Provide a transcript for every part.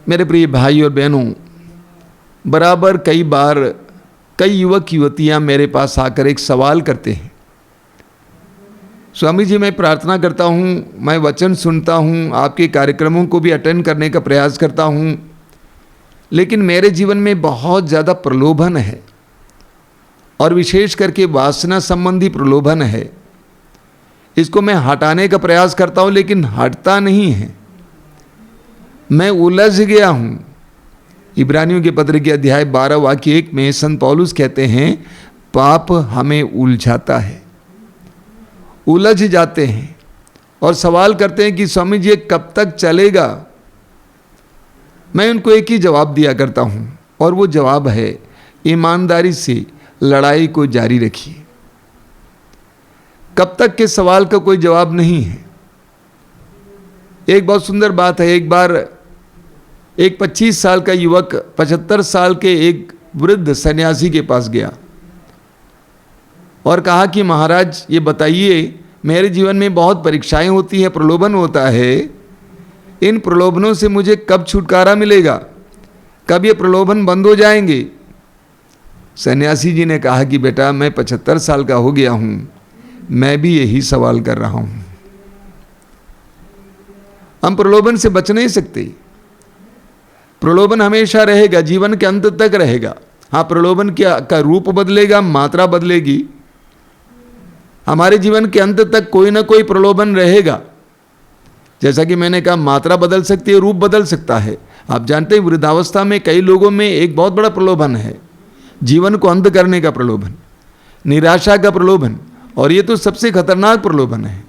मेरे प्रिय भाई और बहनों, बराबर कई बार कई युवक युवतियां मेरे पास आकर एक सवाल करते हैं, स्वामी जी मैं प्रार्थना करता हूँ, मैं वचन सुनता हूँ, आपके कार्यक्रमों को भी अटेंड करने का प्रयास करता हूँ, लेकिन मेरे जीवन में बहुत ज़्यादा प्रलोभन है और विशेष करके वासना संबंधी प्रलोभन है। इसको मैं हटाने का प्रयास करता हूँ लेकिन हटता नहीं है, मैं उलझ गया हूँ। इब्रानियों के पत्र के अध्याय 12 वाक्य 1 में संत पौलुस कहते हैं, पाप हमें उलझाता है, उलझ जाते हैं और सवाल करते हैं कि स्वामी जी कब तक चलेगा। मैं उनको एक ही जवाब दिया करता हूँ और वो जवाब है, ईमानदारी से लड़ाई को जारी रखिए। कब तक के सवाल का कोई जवाब नहीं है। एक बहुत सुंदर बात है, एक बार एक 25 साल का युवक 75 साल के एक वृद्ध सन्यासी के पास गया और कहा कि महाराज ये बताइए, मेरे जीवन में बहुत परीक्षाएं होती हैं, प्रलोभन होता है, इन प्रलोभनों से मुझे कब छुटकारा मिलेगा, कब ये प्रलोभन बंद हो जाएंगे। सन्यासी जी ने कहा कि बेटा मैं 75 साल का हो गया हूँ, मैं भी यही सवाल कर रहा हूँ। हम प्रलोभन से बच नहीं सकते, प्रलोभन हमेशा रहेगा, जीवन के अंत तक रहेगा। हाँ, प्रलोभन का रूप बदलेगा, मात्रा बदलेगी, हमारे जीवन के अंत तक कोई ना कोई प्रलोभन रहेगा। जैसा कि मैंने कहा, मात्रा बदल सकती है, रूप बदल सकता है। आप जानते हैं वृद्धावस्था में कई लोगों में एक बहुत बड़ा प्रलोभन है, जीवन को अंत करने का प्रलोभन, निराशा का प्रलोभन, और ये तो सबसे खतरनाक प्रलोभन है।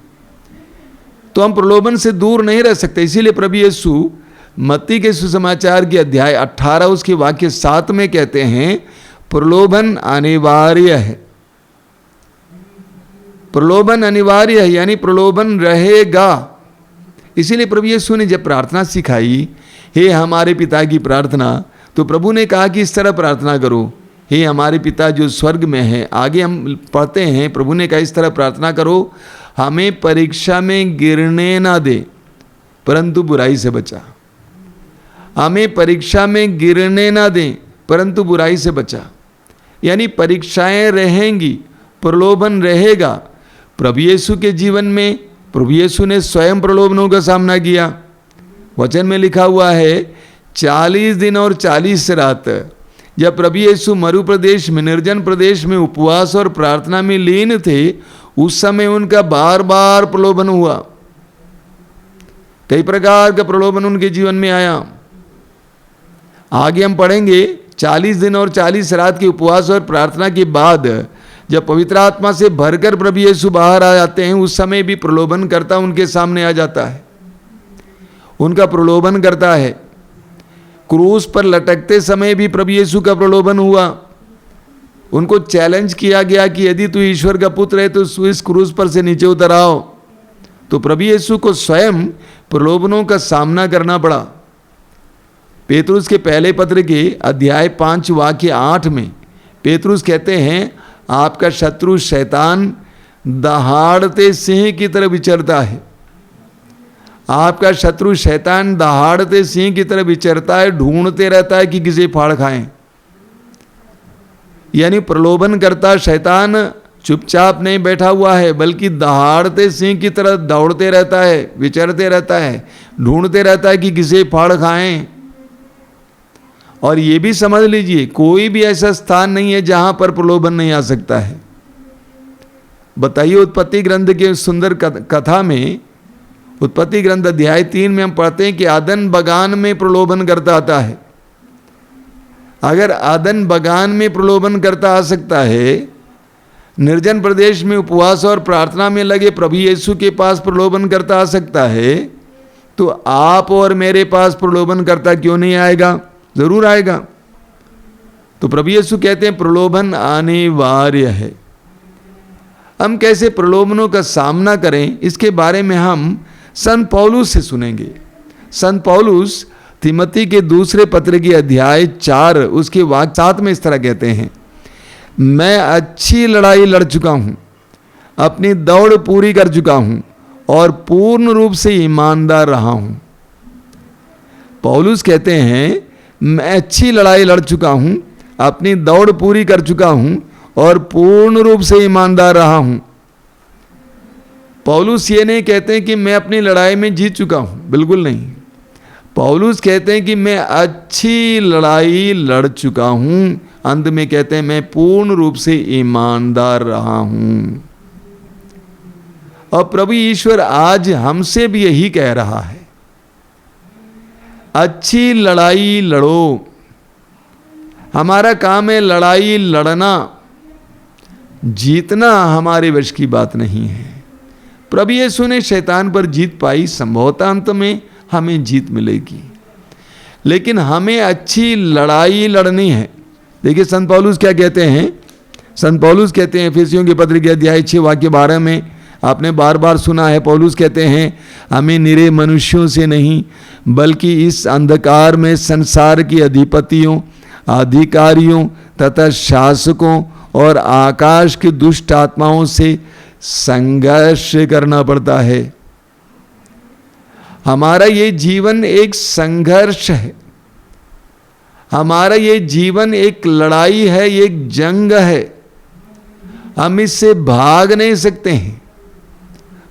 तो हम प्रलोभन से दूर नहीं रह सकते। इसीलिए प्रभु यीशु मत्ती के सुसमाचार के अध्याय 18 उसके वाक्य 7 में कहते हैं, प्रलोभन अनिवार्य है। प्रलोभन अनिवार्य है, यानी प्रलोभन रहेगा। इसीलिए प्रभु यीशु ने जब प्रार्थना सिखाई, हे हमारे पिता की प्रार्थना, तो प्रभु ने कहा कि इस तरह प्रार्थना करो, हे हमारे पिता जो स्वर्ग में है। आगे हम पढ़ते हैं, प्रभु ने कहा इस तरह प्रार्थना करो, हमें परीक्षा में गिरने ना दे परंतु बुराई से बचा। हमें परीक्षा में गिरने ना दें परंतु बुराई से बचा। यानी परीक्षाएं रहेंगी, प्रलोभन रहेगा। प्रभु यीशु के जीवन में प्रभु यीशु ने स्वयं प्रलोभनों का सामना किया। वचन में लिखा हुआ है, 40 दिन और 40 रात जब प्रभु यीशु मरु प्रदेश में, निर्जन प्रदेश में उपवास और प्रार्थना में लीन थे, उस समय उनका बार बार प्रलोभन हुआ। कई प्रकार का प्रलोभन उनके जीवन में आया। आगे हम पढ़ेंगे, 40 दिन और 40 रात के उपवास और प्रार्थना के बाद जब पवित्र आत्मा से भरकर प्रभु यीशु बाहर आ जाते हैं, उस समय भी प्रलोभन करता उनके सामने आ जाता है, उनका प्रलोभन करता है। क्रूस पर लटकते समय भी प्रभु यीशु का प्रलोभन हुआ। उनको चैलेंज किया गया कि यदि तू ईश्वर का पुत्र है तो इस क्रूस पर से नीचे उतर आओ। तो प्रभु यीशु को स्वयं प्रलोभनों का सामना करना पड़ा। पेतरुस के पहले पत्र के अध्याय 5 वाक्य 8 में पेतरुस कहते हैं, आपका शत्रु शैतान दहाड़ते सिंह की तरह विचरता है। आपका शत्रु शैतान दहाड़ते सिंह की तरह विचरता है, ढूंढते रहता है कि किसे फाड़ खाएं। यानी प्रलोभन करता शैतान चुपचाप नहीं बैठा हुआ है, बल्कि दहाड़ते सिंह की तरह दौड़ते रहता है, विचरते रहता है, ढूंढते रहता है कि किसे फाड़ खाएं। और ये भी समझ लीजिए, कोई भी ऐसा स्थान नहीं है जहां पर प्रलोभन नहीं आ सकता है। बताइए, उत्पत्ति ग्रंथ के सुंदर कथा में, उत्पत्ति ग्रंथ अध्याय 3 में हम पढ़ते हैं कि आदन बगान में प्रलोभन करता आता है। अगर आदन बगान में प्रलोभन करता आ सकता है, निर्जन प्रदेश में उपवास और प्रार्थना में लगे प्रभु यीशु के पास प्रलोभन करता आ सकता है, तो आप और मेरे पास प्रलोभन करता क्यों नहीं आएगा? जरूर आएगा। तो प्रभु यीशु कहते हैं प्रलोभन अनिवार्य है। हम कैसे प्रलोभनों का सामना करें, इसके बारे में हम संत पौलुस से सुनेंगे। संत पौलुस तिमोथी के दूसरे पत्र के अध्याय 4 उसके वाक्य 7 में इस तरह कहते हैं, मैं अच्छी लड़ाई लड़ चुका हूं, अपनी दौड़ पूरी कर चुका हूं और पूर्ण रूप से ईमानदार रहा हूं। पौलुस कहते हैं मैं अच्छी लड़ाई लड़ चुका हूं, अपनी दौड़ पूरी कर चुका हूं और पूर्ण रूप से ईमानदार रहा हूं। पौलुस ये नहीं कहते हैं कि मैं अपनी लड़ाई में जीत चुका हूं, बिल्कुल नहीं। पौलुस कहते हैं कि मैं अच्छी लड़ाई लड़ चुका हूं, अंत में कहते हैं मैं पूर्ण रूप से ईमानदार रहा हूं। और प्रभु ईश्वर आज हमसे भी यही कह रहा है, अच्छी लड़ाई लड़ो। हमारा काम है लड़ाई लड़ना, जीतना हमारे वश की बात नहीं है। प्रभु यीशु ने शैतान पर जीत पाई, संभवतः अंत में हमें जीत मिलेगी, लेकिन हमें अच्छी लड़ाई लड़नी है। देखिए संत पौलुस क्या कहते हैं। संत पौलुस कहते हैं एफेसियों के पत्र के अध्याय 6 वाक्य 12 में, आपने बार बार सुना है, पौलुस कहते हैं हमें निरे मनुष्यों से नहीं बल्कि इस अंधकार में संसार की अधिपतियों, अधिकारियों तथा शासकों और आकाश की दुष्ट आत्माओं से संघर्ष करना पड़ता है। हमारा ये जीवन एक संघर्ष है, हमारा ये जीवन एक लड़ाई है, एक जंग है। हम इससे भाग नहीं सकते हैं।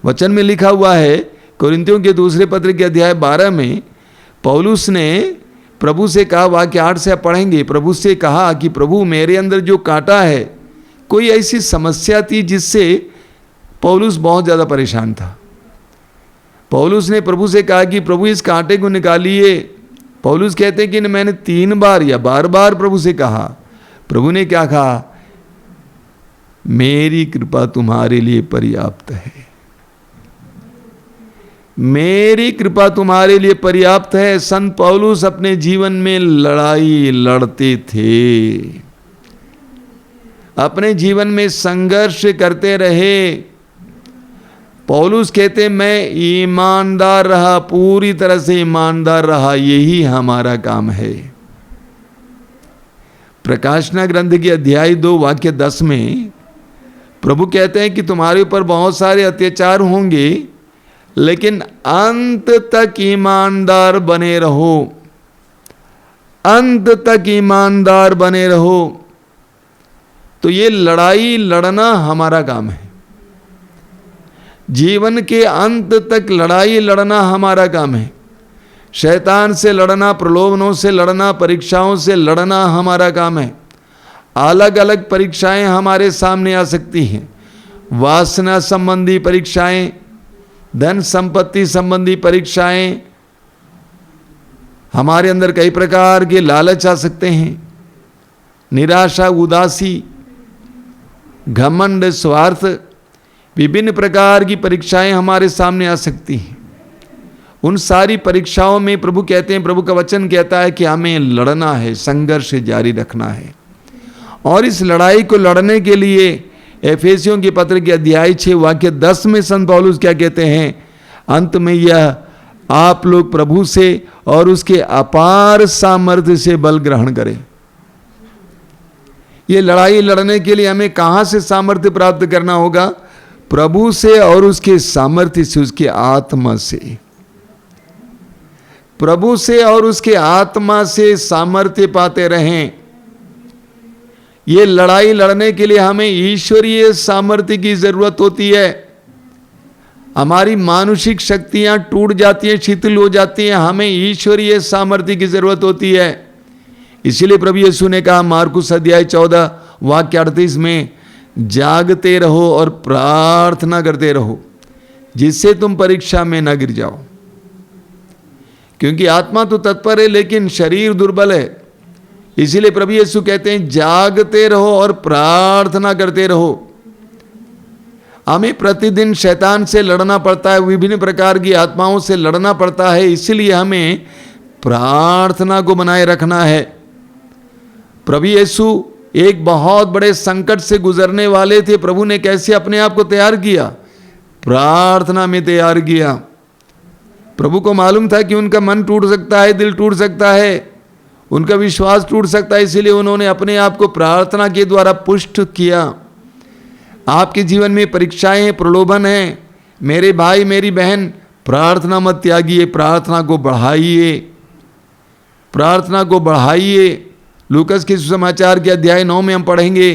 वचन में लिखा हुआ है, कोरिन्थियों के दूसरे पत्र के अध्याय 12 में पौलुस ने प्रभु से कहा, वाक्य 8 से आप पढ़ेंगे, प्रभु से कहा कि प्रभु मेरे अंदर जो कांटा है, कोई ऐसी समस्या थी जिससे पौलुस बहुत ज़्यादा परेशान था। पौलुस ने प्रभु से कहा कि प्रभु इस कांटे को निकालिए। पौलुस कहते हैं कि मैंने 3 बार या बार बार प्रभु से कहा। प्रभु ने क्या कहा, मेरी कृपा तुम्हारे लिए पर्याप्त है, मेरी कृपा तुम्हारे लिए पर्याप्त है। संत पौलुस अपने जीवन में लड़ाई लड़ते थे, अपने जीवन में संघर्ष करते रहे। पौलुस कहते मैं ईमानदार रहा, पूरी तरह से ईमानदार रहा, यही हमारा काम है। प्रकाशना ग्रंथ के अध्याय 2 वाक्य 10 में प्रभु कहते हैं कि तुम्हारे ऊपर बहुत सारे अत्याचार होंगे, लेकिन अंत तक ईमानदार बने रहो, अंत तक ईमानदार बने रहो। तो ये लड़ाई लड़ना हमारा काम है, जीवन के अंत तक लड़ाई लड़ना हमारा काम है। शैतान से लड़ना, प्रलोभनों से लड़ना, परीक्षाओं से लड़ना हमारा काम है। अलग अलग परीक्षाएं हमारे सामने आ सकती हैं, वासना संबंधी परीक्षाएं, धन संपत्ति संबंधी परीक्षाएं, हमारे अंदर कई प्रकार के लालच आ सकते हैं, निराशा, उदासी, घमंड, स्वार्थ, विभिन्न प्रकार की परीक्षाएं हमारे सामने आ सकती हैं। उन सारी परीक्षाओं में प्रभु कहते हैं, प्रभु का वचन कहता है कि हमें लड़ना है, संघर्ष जारी रखना है। और इस लड़ाई को लड़ने के लिए एफेसियों के पत्र के अध्याय 6 वाक्य 10 में संत पौलुस क्या कहते हैं, अंत में यह आप लोग प्रभु से और उसके अपार सामर्थ्य से बल ग्रहण करें। ये लड़ाई लड़ने के लिए हमें कहां से सामर्थ्य प्राप्त करना होगा? प्रभु से और उसके सामर्थ्य से, उसके आत्मा से। प्रभु से और उसके आत्मा से सामर्थ्य पाते रहें। ये लड़ाई लड़ने के लिए हमें ईश्वरीय सामर्थ्य की जरूरत होती है। हमारी मानुषिक शक्तियां टूट जाती हैं, शिथिल हो जाती हैं, हमें ईश्वरीय सामर्थ्य की जरूरत होती है। इसीलिए प्रभु यीशु ने कहा मार्कुस अध्याय 14 वाक्य 38 में, जागते रहो और प्रार्थना करते रहो जिससे तुम परीक्षा में न गिर जाओ। क्योंकि आत्मा तो तत्पर है लेकिन शरीर दुर्बल है। इसीलिए प्रभु यीशु कहते हैं जागते रहो और प्रार्थना करते रहो। हमें प्रतिदिन शैतान से लड़ना पड़ता है, विभिन्न प्रकार की आत्माओं से लड़ना पड़ता है। इसलिए हमें प्रार्थना को बनाए रखना है। प्रभु यीशु एक बहुत बड़े संकट से गुजरने वाले थे। प्रभु ने कैसे अपने आप को तैयार किया? प्रार्थना में तैयार किया। प्रभु को मालूम था कि उनका मन टूट सकता है, दिल टूट सकता है, उनका विश्वास टूट सकता है। इसीलिए उन्होंने अपने आप को प्रार्थना के द्वारा पुष्ट किया। आपके जीवन में परीक्षाएं हैं, प्रलोभन हैं, मेरे भाई मेरी बहन, प्रार्थना मत त्यागिए, प्रार्थना को बढ़ाइए। प्रार्थना को बढ़ाइए। लूकस के सुसमाचार के अध्याय 9 में हम पढ़ेंगे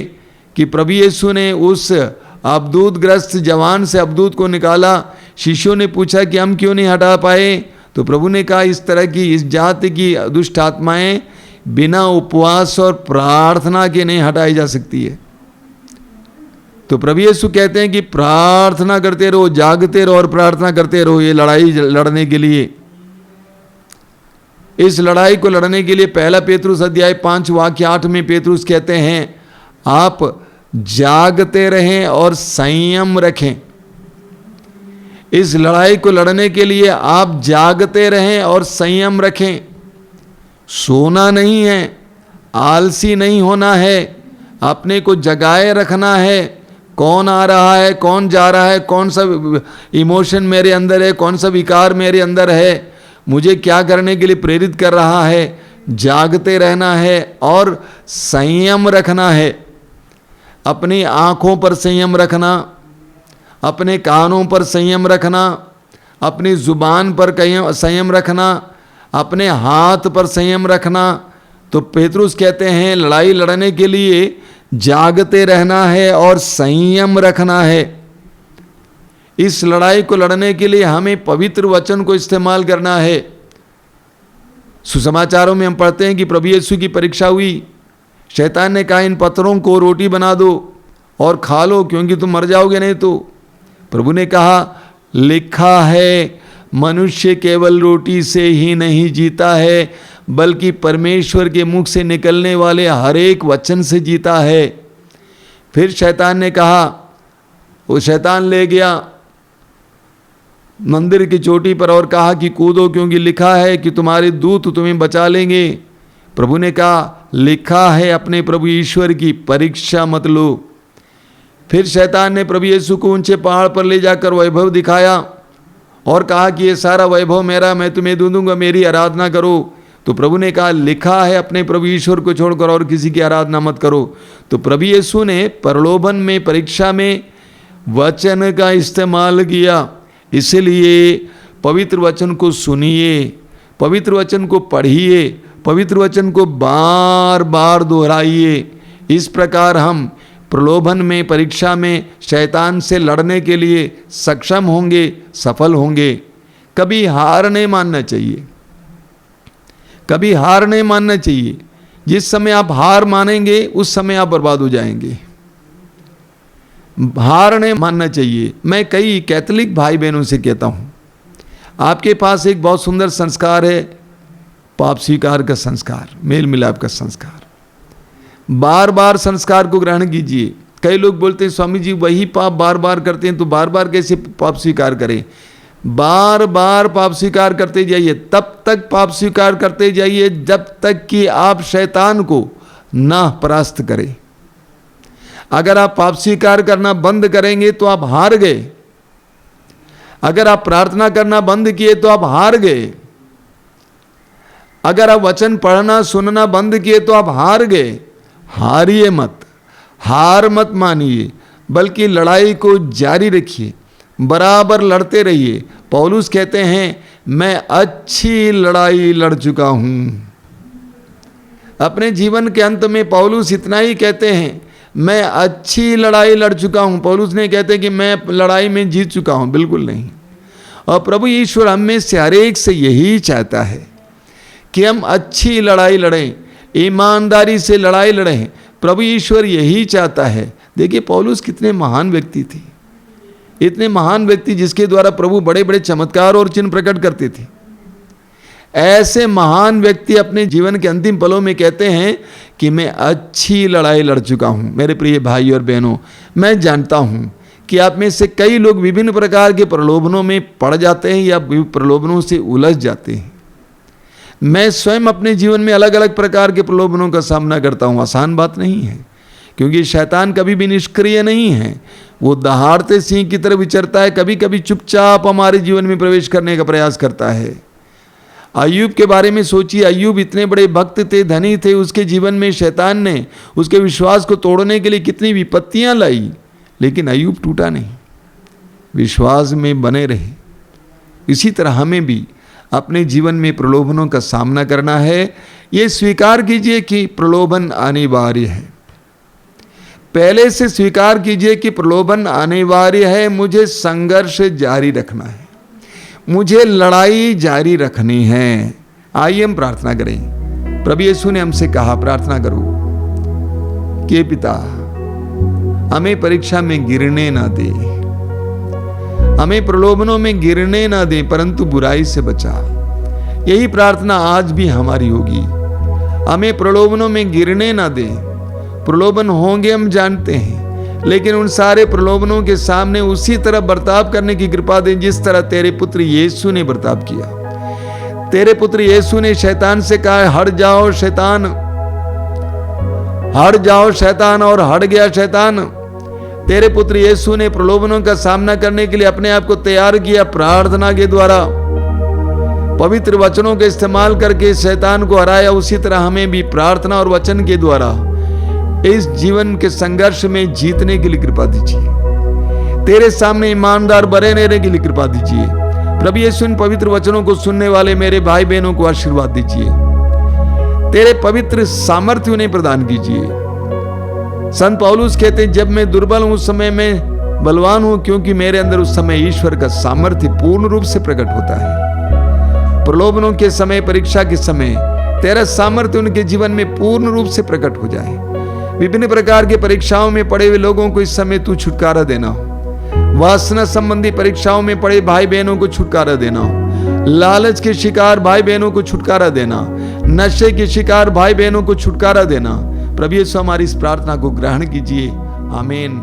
कि प्रभु यीशु ने उस अबदूतग्रस्त जवान से अबदूत को निकाला। शिष्यों ने पूछा कि हम क्यों नहीं हटा पाए, तो प्रभु ने कहा इस तरह की, इस जाति की दुष्ट आत्माएं बिना उपवास और प्रार्थना के नहीं हटाई जा सकती है। तो प्रभु यीशु कहते हैं कि प्रार्थना करते रहो, जागते रहो और प्रार्थना करते रहो ये लड़ाई लड़ने के लिए। इस लड़ाई को लड़ने के लिए पहला पेतरुस अध्याय 5 वाक्य 8 में पेतरुस कहते हैं आप जागते रहें और संयम रखें। इस लड़ाई को लड़ने के लिए आप जागते रहें और संयम रखें। सोना नहीं है, आलसी नहीं होना है, अपने को जगाए रखना है। कौन आ रहा है, कौन जा रहा है, कौन सा इमोशन मेरे अंदर है, कौन सा विकार मेरे अंदर है, मुझे क्या करने के लिए प्रेरित कर रहा है, जागते रहना है और संयम रखना है। अपनी आँखों पर संयम रखना, अपने कानों पर संयम रखना, अपनी जुबान पर संयम रखना, अपने हाथ पर संयम रखना। तो पेतरुस कहते हैं लड़ाई लड़ने के लिए जागते रहना है और संयम रखना है। इस लड़ाई को लड़ने के लिए हमें पवित्र वचन को इस्तेमाल करना है। सुसमाचारों में हम पढ़ते हैं कि प्रभु यीशु की परीक्षा हुई। शैतान ने कहा इन पत्थरों को रोटी बना दो और खा लो क्योंकि तुम मर जाओगे नहीं तो। प्रभु ने कहा लिखा है मनुष्य केवल रोटी से ही नहीं जीता है बल्कि परमेश्वर के मुख से निकलने वाले हर एक वचन से जीता है। फिर शैतान ने कहा, वो शैतान ले गया मंदिर की चोटी पर और कहा कि कूदो क्योंकि लिखा है कि तुम्हारे दूत तुम्हें बचा लेंगे। प्रभु ने कहा लिखा है अपने प्रभु ईश्वर की परीक्षा मत लो। फिर शैतान ने प्रभु यीशु को ऊंचे पहाड़ पर ले जाकर वैभव दिखाया और कहा कि ये सारा वैभव मेरा, मैं तुम्हें दे दूंगा, मेरी आराधना करो। तो प्रभु ने कहा लिखा है अपने प्रभु ईश्वर को छोड़कर और किसी की आराधना मत करो। तो प्रभु यीशु ने प्रलोभन में, परीक्षा में वचन का इस्तेमाल किया। इसलिए पवित्र वचन को सुनिए, पवित्र वचन को पढ़िए, पवित्र वचन को बार बार दोहराइए। इस प्रकार हम प्रलोभन में, परीक्षा में शैतान से लड़ने के लिए सक्षम होंगे, सफल होंगे। कभी हार नहीं मानना चाहिए, कभी हार नहीं मानना चाहिए। जिस समय आप हार मानेंगे उस समय आप बर्बाद हो जाएंगे। हार नहीं मानना चाहिए। मैं कई कैथोलिक भाई बहनों से कहता हूँ आपके पास एक बहुत सुंदर संस्कार है, पाप स्वीकार का संस्कार, मेल मिलाप का संस्कार। बार बार संस्कार को ग्रहण कीजिए। कई लोग बोलते हैं स्वामी जी वही पाप बार बार करते हैं तो बार बार कैसे पाप स्वीकार करें। बार बार पाप स्वीकार करते जाइए, तब तक पाप स्वीकार करते जाइए जब तक कि आप शैतान को ना परास्त करें। अगर आप पाप स्वीकार करना बंद करेंगे तो आप हार गए। अगर आप प्रार्थना करना बंद किए तो आप हार गए। अगर आप वचन पढ़ना सुनना बंद किए तो आप हार गए। हारिए मत, हार मत मानिए, बल्कि लड़ाई को जारी रखिए, बराबर लड़ते रहिए। पौलुस कहते हैं मैं अच्छी लड़ाई लड़ चुका हूं। अपने जीवन के अंत में पौलुस इतना ही कहते हैं मैं अच्छी लड़ाई लड़ चुका हूं। पौलुस ने कहते हैं कि मैं लड़ाई में जीत चुका हूं, बिल्कुल नहीं। और प्रभु ईश्वर हम में से हर एक से यही चाहता है कि हम अच्छी लड़ाई लड़ें, ईमानदारी से लड़ाई लड़ें। प्रभु ईश्वर यही चाहता है। देखिए पौलुस कितने महान व्यक्ति थे, इतने महान व्यक्ति जिसके द्वारा प्रभु बड़े बड़े चमत्कार और चिन्ह प्रकट करते थे। ऐसे महान व्यक्ति अपने जीवन के अंतिम पलों में कहते हैं कि मैं अच्छी लड़ाई लड़ चुका हूं। मेरे प्रिय भाई और बहनों, मैं जानता हूं कि आप में से कई लोग विभिन्न प्रकार के प्रलोभनों में पड़ जाते हैं या प्रलोभनों से उलझ जाते हैं। मैं स्वयं अपने जीवन में अलग अलग प्रकार के प्रलोभनों का सामना करता हूं। आसान बात नहीं है, क्योंकि शैतान कभी भी निष्क्रिय नहीं है। वो दहाड़ते सिंह की तरह विचरता है, कभी कभी चुपचाप हमारे जीवन में प्रवेश करने का प्रयास करता है। अय्यूब के बारे में सोचिए। अय्यूब इतने बड़े भक्त थे, धनी थे, उसके जीवन में शैतान ने उसके विश्वास को तोड़ने के लिए कितनी विपत्तियां लाई, लेकिन अय्यूब टूटा नहीं, विश्वास में बने रहे। इसी तरह हमें भी अपने जीवन में प्रलोभनों का सामना करना है, ये स्वीकार कीजिए कि प्रलोभन अनिवार्य है। पहले से स्वीकार कीजिए कि प्रलोभन अनिवार्य है, मुझे संघर्ष जारी रखना है, मुझे लड़ाई जारी रखनी है। आइए हम प्रार्थना करें। प्रभु यीशु ने हमसे कहा, प्रार्थना करो कि पिता हमें परीक्षा में गिरने ना दे, हमें प्रलोभनों में गिरने ना दे, परंतु बुराई से बचा। यही प्रार्थना आज भी हमारी होगी। हमें प्रलोभनों में गिरने ना दे। प्रलोभन होंगे हम जानते हैं, लेकिन उन सारे प्रलोभनों के सामने उसी तरह बर्ताव करने की कृपा दे जिस तरह तेरे पुत्र यीशु ने बर्ताव किया। तेरे पुत्र यीशु ने शैतान से कहा, हट जाओ शैतान, हट जाओ शैतान, और हट गया शैतान। तेरे पुत्र यीशु ने प्रलोभनों का सामना करने के लिए अपने आप को तैयार किया, प्रार्थना के द्वारा पवित्र वचनों का इस्तेमाल करके शैतान को हराया। उसी तरह हमें भी प्रार्थना और वचन के द्वारा इस जीवन के संघर्ष में जीतने के लिए कृपा दीजिए। तेरे सामने ईमानदार बने रहने के लिए कृपा दीजिए। प्रभु यीशु इन पवित्र वचनों को सुनने वाले मेरे भाई बहनों को आशीर्वाद दीजिए। तेरे पवित्र सामर्थ्य उन्हें प्रदान कीजिए। संत पौलुस कहते, जब मैं दुर्बल हूं उस समय मैं बलवान हूं, क्योंकि मेरे अंदर उस समय ईश्वर का सामर्थ्य पूर्ण रूप से प्रकट होता है। प्रलोभनों के समय, परीक्षा के समय तेरा सामर्थ्य उनके जीवन में पूर्ण रूप से प्रकट हो जाए। विभिन्न प्रकार के परीक्षाओं में पड़े हुए लोगों को इस समय तू छुटकारा देना हो। वासना संबंधी परीक्षाओं में पड़े भाई बहनों को छुटकारा देना हो। लालच के शिकार भाई बहनों को छुटकारा देना। नशे के शिकार भाई बहनों को छुटकारा देना। प्रभु यीशु हमारी इस प्रार्थना को ग्रहण कीजिए। आमीन।